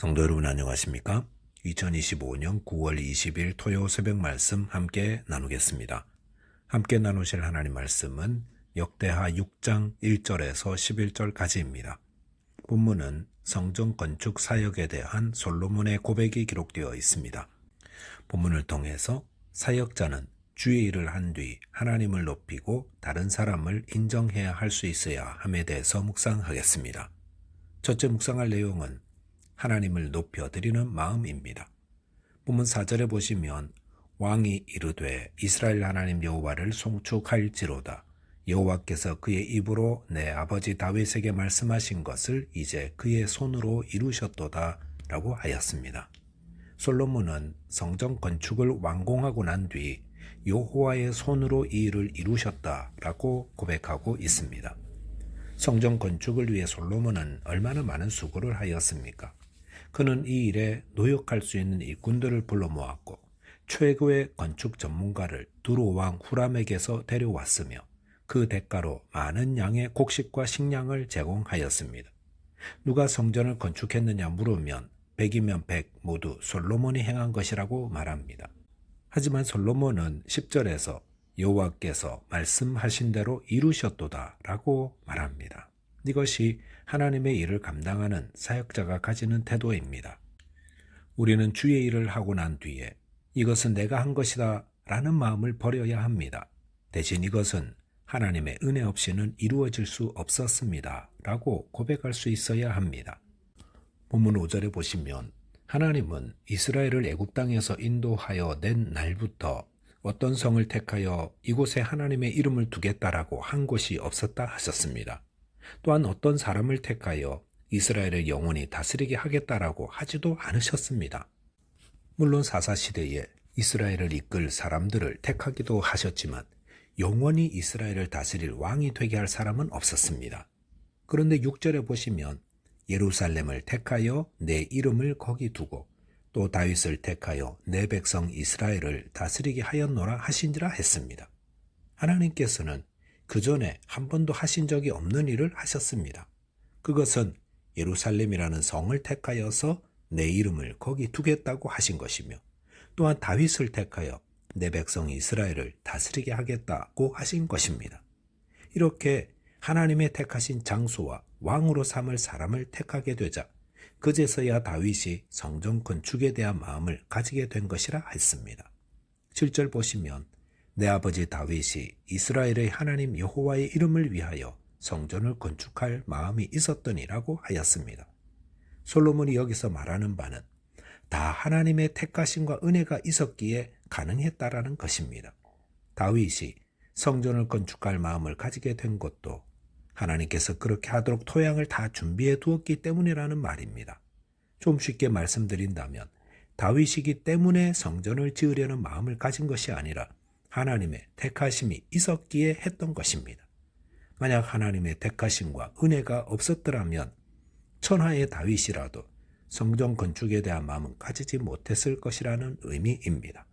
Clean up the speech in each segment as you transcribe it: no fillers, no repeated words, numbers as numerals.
성도 여러분 안녕하십니까? 2025년 9월 20일 토요 새벽 말씀 함께 나누겠습니다. 함께 나누실 하나님 말씀은 역대하 6장 1절에서 11절까지입니다. 본문은 성전 건축 사역에 대한 솔로몬의 고백이 기록되어 있습니다. 본문을 통해서 사역자는 주의 일을 한 뒤 하나님을 높이고 다른 사람을 인정해야 할 수 있어야 함에 대해서 묵상하겠습니다. 첫째 묵상할 내용은 하나님을 높여드리는 마음입니다. 본문 4절에 보시면 왕이 이르되 이스라엘 하나님 여호와를 송축할지로다. 여호와께서 그의 입으로 내 아버지 다윗에게 말씀하신 것을 이제 그의 손으로 이루셨도다 라고 하였습니다. 솔로몬은 성전 건축을 완공하고 난 뒤 여호와의 손으로 이 일을 이루셨다라고 고백하고 있습니다. 성전 건축을 위해 솔로몬은 얼마나 많은 수고를 하였습니까? 그는 이 일에 노역할 수 있는 일꾼들을 불러 모았고 최고의 건축 전문가를 두로 왕 후람에게서 데려왔으며 그 대가로 많은 양의 곡식과 식량을 제공하였습니다. 누가 성전을 건축했느냐 물으면 100이면 100 모두 솔로몬이 행한 것이라고 말합니다. 하지만 솔로몬은 10절에서 여호와께서 말씀하신 대로 이루셨도다 라고 말합니다. 이것이 하나님의 일을 감당하는 사역자가 가지는 태도입니다. 우리는 주의 일을 하고 난 뒤에 이것은 내가 한 것이다 라는 마음을 버려야 합니다. 대신 이것은 하나님의 은혜 없이는 이루어질 수 없었습니다 라고 고백할 수 있어야 합니다. 본문 5절에 보시면 하나님은 이스라엘을 애굽 땅에서 인도하여 낸 날부터 어떤 성을 택하여 이곳에 하나님의 이름을 두겠다라고 한 곳이 없었다 하셨습니다. 또한 어떤 사람을 택하여 이스라엘을 영원히 다스리게 하겠다라고 하지도 않으셨습니다. 물론 사사시대에 이스라엘을 이끌 사람들을 택하기도 하셨지만 영원히 이스라엘을 다스릴 왕이 되게 할 사람은 없었습니다. 그런데 6절에 보시면 예루살렘을 택하여 내 이름을 거기 두고 또 다윗을 택하여 내 백성 이스라엘을 다스리게 하였노라 하신지라 했습니다. 하나님께서는 그 전에 한 번도 하신 적이 없는 일을 하셨습니다. 그것은 예루살렘이라는 성을 택하여서 내 이름을 거기 두겠다고 하신 것이며 또한 다윗을 택하여 내 백성 이스라엘을 다스리게 하겠다고 하신 것입니다. 이렇게 하나님의 택하신 장소와 왕으로 삼을 사람을 택하게 되자 그제서야 다윗이 성전 건축에 대한 마음을 가지게 된 것이라 했습니다. 7절 보시면 내 아버지 다윗이 이스라엘의 하나님 여호와의 이름을 위하여 성전을 건축할 마음이 있었더니라고 하였습니다. 솔로몬이 여기서 말하는 바는 다 하나님의 택하심과 은혜가 있었기에 가능했다라는 것입니다. 다윗이 성전을 건축할 마음을 가지게 된 것도 하나님께서 그렇게 하도록 토양을 다 준비해 두었기 때문이라는 말입니다. 좀 쉽게 말씀드린다면 다윗이기 때문에 성전을 지으려는 마음을 가진 것이 아니라 하나님의 택하심이 있었기에 했던 것입니다. 만약 하나님의 택하심과 은혜가 없었더라면 천하의 다윗이라도 성전 건축에 대한 마음은 가지지 못했을 것이라는 의미입니다.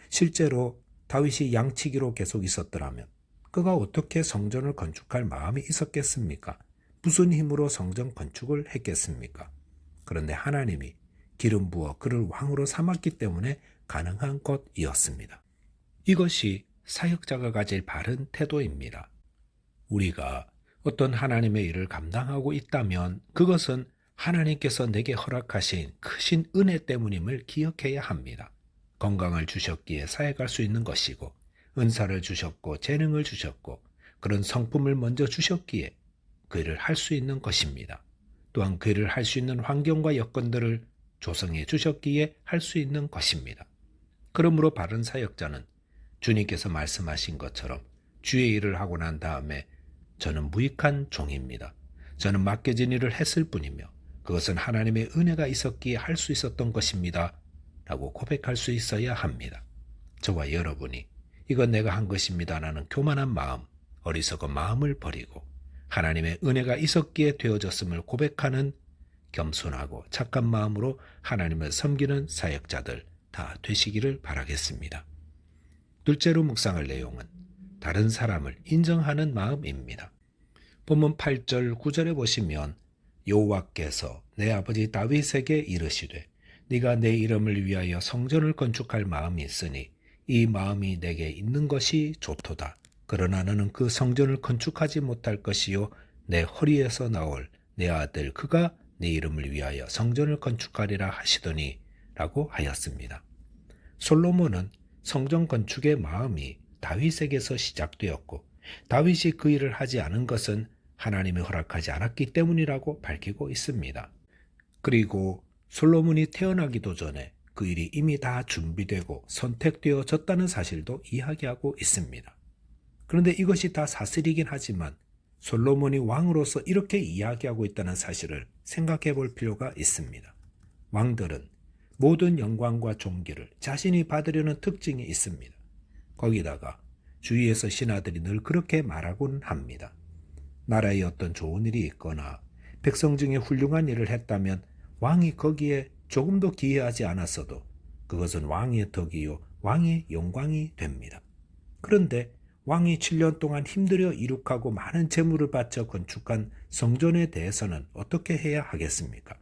실제로 다윗이 양치기로 계속 있었더라면 그가 어떻게 성전을 건축할 마음이 있었겠습니까? 무슨 힘으로 성전 건축을 했겠습니까? 그런데 하나님이 기름 부어 그를 왕으로 삼았기 때문에 가능한 것이었습니다. 이것이 사역자가 가질 바른 태도입니다. 우리가 어떤 하나님의 일을 감당하고 있다면 그것은 하나님께서 내게 허락하신 크신 은혜 때문임을 기억해야 합니다. 건강을 주셨기에 사역할 수 있는 것이고 은사를 주셨고 재능을 주셨고 그런 성품을 먼저 주셨기에 그 일을 할 수 있는 것입니다. 또한 그 일을 할 수 있는 환경과 여건들을 조성해 주셨기에 할 수 있는 것입니다. 그러므로 바른 사역자는 주님께서 말씀하신 것처럼 주의 일을 하고 난 다음에 저는 무익한 종입니다. 저는 맡겨진 일을 했을 뿐이며 그것은 하나님의 은혜가 있었기에 할 수 있었던 것입니다. 라고 고백할 수 있어야 합니다. 저와 여러분이 이건 내가 한 것입니다 라는 교만한 마음, 어리석은 마음을 버리고 하나님의 은혜가 있었기에 되어졌음을 고백하는 겸손하고 착한 마음으로 하나님을 섬기는 사역자들 다 되시기를 바라겠습니다. 둘째로 묵상할 내용은 다른 사람을 인정하는 마음입니다. 본문 8절 9절에 보시면 여호와께서 내 아버지 다윗에게 이르시되 네가 내 이름을 위하여 성전을 건축할 마음이 있으니 이 마음이 내게 있는 것이 좋도다. 그러나 너는 그 성전을 건축하지 못할 것이요 내 허리에서 나올 내 아들 그가 네 이름을 위하여 성전을 건축하리라 하시더니 라고 하였습니다. 솔로몬은 성전 건축의 마음이 다윗에게서 시작되었고 다윗이 그 일을 하지 않은 것은 하나님이 허락하지 않았기 때문이라고 밝히고 있습니다. 그리고 솔로몬이 태어나기도 전에 그 일이 이미 다 준비되고 선택되어졌다는 사실도 이야기하고 있습니다. 그런데 이것이 다 사실이긴 하지만 솔로몬이 왕으로서 이렇게 이야기하고 있다는 사실을 생각해 볼 필요가 있습니다. 왕들은 모든 영광과 존귀를 자신이 받으려는 특징이 있습니다. 거기다가 주위에서 신하들이 늘 그렇게 말하곤 합니다. 나라에 어떤 좋은 일이 있거나 백성 중에 훌륭한 일을 했다면 왕이 거기에 조금도 기여하지 않았어도 그것은 왕의 덕이요 왕의 영광이 됩니다. 그런데 왕이 7년 동안 힘들여 이룩하고 많은 재물을 바쳐 건축한 성전에 대해서는 어떻게 해야 하겠습니까?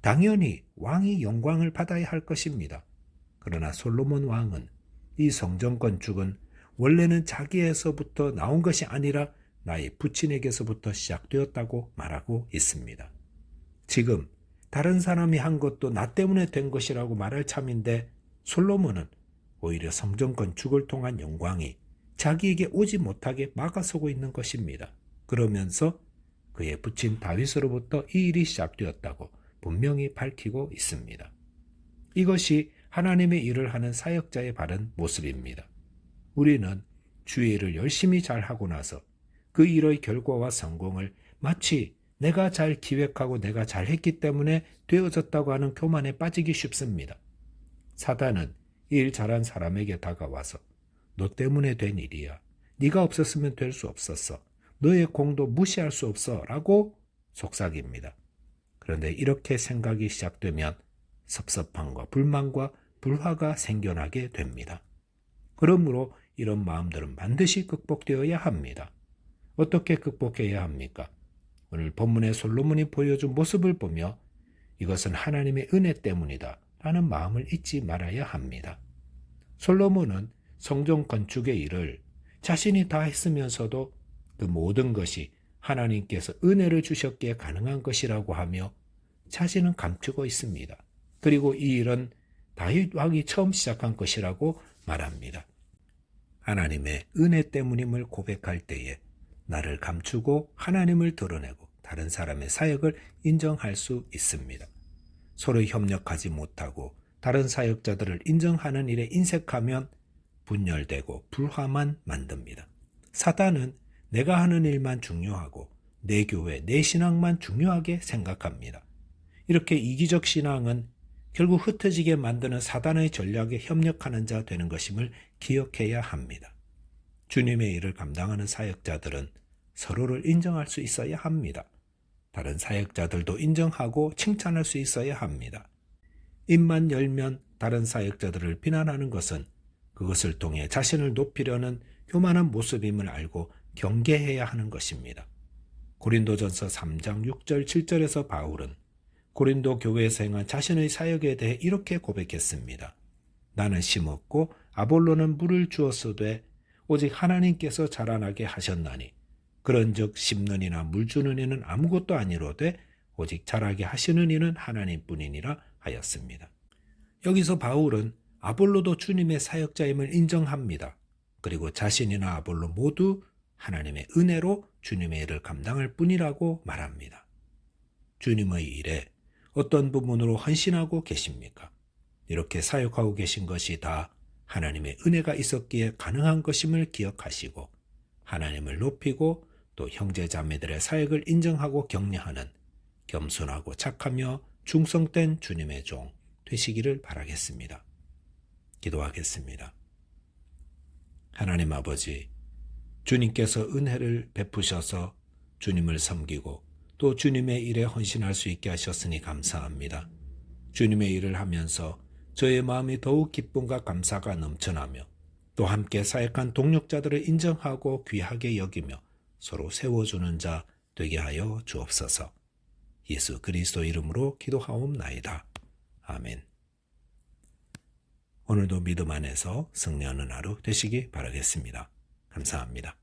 당연히 왕이 영광을 받아야 할 것입니다. 그러나 솔로몬 왕은 이 성전 건축은 원래는 자기에서부터 나온 것이 아니라 나의 부친에게서부터 시작되었다고 말하고 있습니다. 지금 다른 사람이 한 것도 나 때문에 된 것이라고 말할 참인데 솔로몬은 오히려 성전 건축을 통한 영광이 자기에게 오지 못하게 막아서고 있는 것입니다. 그러면서 그의 부친 다윗으로부터 이 일이 시작되었다고 분명히 밝히고 있습니다. 이것이 하나님의 일을 하는 사역자의 바른 모습입니다. 우리는 주의 일을 열심히 잘하고 나서 그 일의 결과와 성공을 마치 내가 잘 기획하고 내가 잘했기 때문에 되어졌다고 하는 교만에 빠지기 쉽습니다. 사단은 일 잘한 사람에게 다가와서 너 때문에 된 일이야. 네가 없었으면 될 수 없었어. 너의 공도 무시할 수 없어 라고 속삭입니다. 그런데 이렇게 생각이 시작되면 섭섭함과 불만과 불화가 생겨나게 됩니다. 그러므로 이런 마음들은 반드시 극복되어야 합니다. 어떻게 극복해야 합니까? 오늘 본문의 솔로몬이 보여준 모습을 보며 이것은 하나님의 은혜 때문이다 라는 마음을 잊지 말아야 합니다. 솔로몬은 성전 건축의 일을 자신이 다 했으면서도 그 모든 것이 하나님께서 은혜를 주셨기에 가능한 것이라고 하며 자신은 감추고 있습니다. 그리고 이 일은 다윗 왕이 처음 시작한 것이라고 말합니다. 하나님의 은혜 때문임을 고백할 때에 나를 감추고 하나님을 드러내고 다른 사람의 사역을 인정할 수 있습니다. 서로 협력하지 못하고 다른 사역자들을 인정하는 일에 인색하면 분열되고 불화만 만듭니다. 사단은 내가 하는 일만 중요하고 내 교회, 내 신앙만 중요하게 생각합니다. 이렇게 이기적 신앙은 결국 흩어지게 만드는 사단의 전략에 협력하는 자 되는 것임을 기억해야 합니다. 주님의 일을 감당하는 사역자들은 서로를 인정할 수 있어야 합니다. 다른 사역자들도 인정하고 칭찬할 수 있어야 합니다. 입만 열면 다른 사역자들을 비난하는 것은 그것을 통해 자신을 높이려는 교만한 모습임을 알고 경계해야 하는 것입니다. 고린도전서 3장 6절 7절에서 바울은 고린도 교회에서 행한 자신의 사역에 대해 이렇게 고백했습니다. 나는 심었고 아볼로는 물을 주었으되 오직 하나님께서 자라나게 하셨나니 그런즉 심는 이나 물 주는 이는 아무것도 아니로되 오직 자라게 하시는 이는 하나님뿐이니라 하였습니다. 여기서 바울은 아볼로도 주님의 사역자임을 인정합니다. 그리고 자신이나 아볼로 모두 하나님의 은혜로 주님의 일을 감당할 뿐이라고 말합니다. 주님의 일에 어떤 부분으로 헌신하고 계십니까? 이렇게 사역하고 계신 것이 다 하나님의 은혜가 있었기에 가능한 것임을 기억하시고 하나님을 높이고 또 형제자매들의 사역을 인정하고 격려하는 겸손하고 착하며 충성된 주님의 종 되시기를 바라겠습니다. 기도하겠습니다. 하나님 아버지, 주님께서 은혜를 베푸셔서 주님을 섬기고 또 주님의 일에 헌신할 수 있게 하셨으니 감사합니다. 주님의 일을 하면서 저의 마음이 더욱 기쁨과 감사가 넘쳐나며 또 함께 사역한 동력자들을 인정하고 귀하게 여기며 서로 세워주는 자 되게 하여 주옵소서. 예수 그리스도 이름으로 기도하옵나이다. 아멘. 오늘도 믿음 안에서 승리하는 하루 되시기 바라겠습니다. 감사합니다.